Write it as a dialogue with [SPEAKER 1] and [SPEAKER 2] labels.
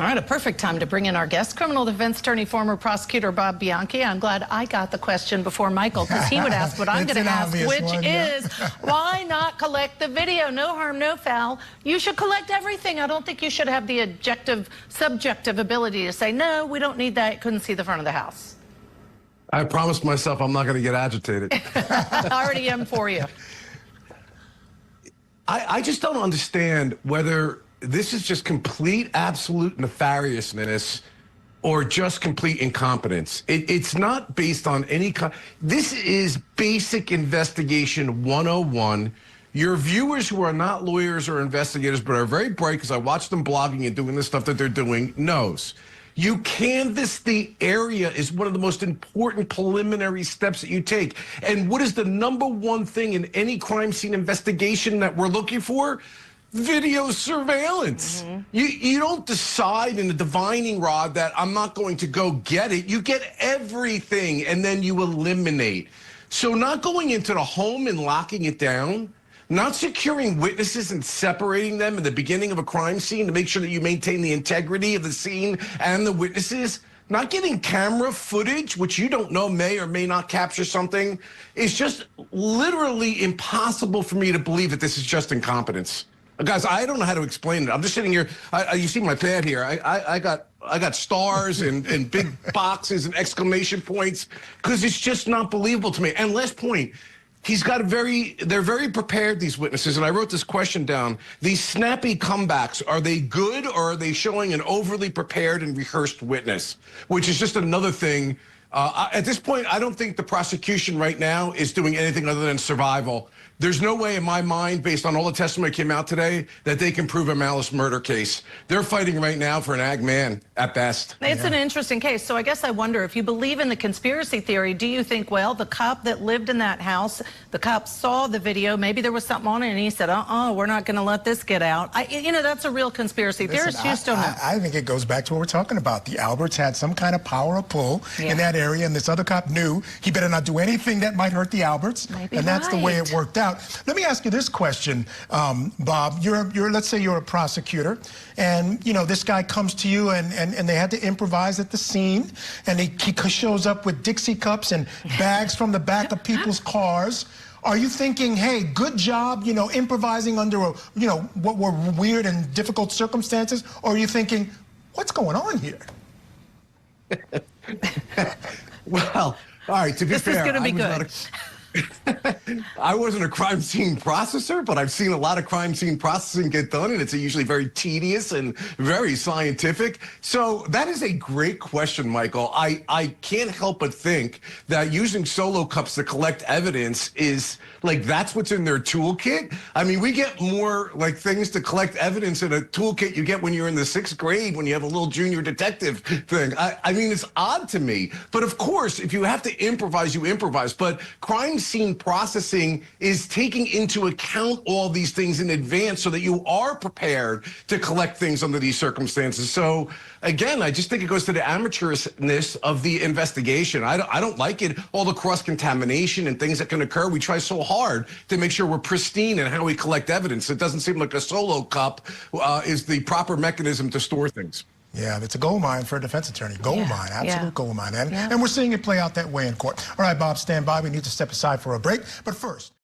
[SPEAKER 1] All right, a perfect time to bring in our guest, criminal defense attorney, former prosecutor Bob Bianchi. I'm glad I got the question before Michael, because he would ask what I'm going to ask, which is, why not collect the video? No harm, no foul. You should collect everything. I don't think you should have the subjective ability to say, no, we don't need that. Couldn't see the front of the house.
[SPEAKER 2] I promised myself I'm not going to get agitated.
[SPEAKER 1] I already am for you.
[SPEAKER 2] I just don't understand whether this is just complete, absolute nefariousness or just complete incompetence. It's not based on any this is basic investigation 101. Your viewers who are not lawyers or investigators but are very bright, because I watch them blogging and doing the stuff that they're doing, knows. You canvass the area is one of the most important preliminary steps that you take. And what is the #1 thing in any crime scene investigation that we're looking for? Video surveillance. You don't decide in the divining rod that I'm not going to go get it. You get everything and then you eliminate. So not going into the home and locking it down, not securing witnesses and separating them in the beginning of a crime scene to make sure that you maintain the integrity of the scene and the witnesses, not getting camera footage, which you don't know may or may not capture something, is just literally impossible for me to believe that this is just incompetence. Guys, I don't know how to explain it. I'm just sitting here. You see my pad here. I got stars and big boxes and exclamation points because it's just not believable to me. And last point, they're very prepared, these witnesses, and I wrote this question down. These snappy comebacks, are they good, or are they showing an overly prepared and rehearsed witness? Which is just another thing. At this point, I don't think the prosecution right now is doing anything other than survival. There's no way in my mind, based on all the testimony that came out today, that they can prove a malice murder case. They're fighting right now for an ag man at best.
[SPEAKER 1] It's an interesting case. So I guess I wonder, if you believe in the conspiracy theory, do you think, well, the cop that lived in that house, the cop saw the video, maybe there was something on it, and he said, we're not going to let this get out. That's a real conspiracy theorist. You just don't know.
[SPEAKER 3] I think it goes back to what we're talking about. The Alberts had some kind of power of pull in that area, and this other cop knew he better not do anything that might hurt the Alberts. And that's the way it worked out. Let me ask you this question, Bob. Let's say you're a prosecutor, and this guy comes to you, and they had to improvise at the scene, and he shows up with Dixie cups and bags from the back of people's cars. Are you thinking, hey, good job, improvising under what were weird and difficult circumstances, or are you thinking, what's going on here?
[SPEAKER 2] Well, all right, to be fair,
[SPEAKER 1] this is going to be good.
[SPEAKER 2] I wasn't a crime scene processor, but I've seen a lot of crime scene processing get done, and it's usually very tedious and very scientific. So that is a great question, Michael. I can't help but think that using solo cups to collect evidence is that's what's in their toolkit. I mean, we get more things to collect evidence in a toolkit you get when you're in the 6th grade, when you have a little junior detective thing. I mean, it's odd to me. But of course, if you have to improvise, you improvise. But crime scene processing is taking into account all these things in advance so that you are prepared to collect things under these circumstances. So again, I just think it goes to the amateurishness of the investigation. I don't like it, all the cross-contamination and things that can occur. We try so hard to make sure we're pristine in how we collect evidence. It doesn't seem like a solo cup is the proper mechanism to store things.
[SPEAKER 3] Yeah, it's a gold mine for a defense attorney. Gold mine, absolute gold mine. And we're seeing it play out that way in court. All right, Bob, stand by. We need to step aside for a break. But first...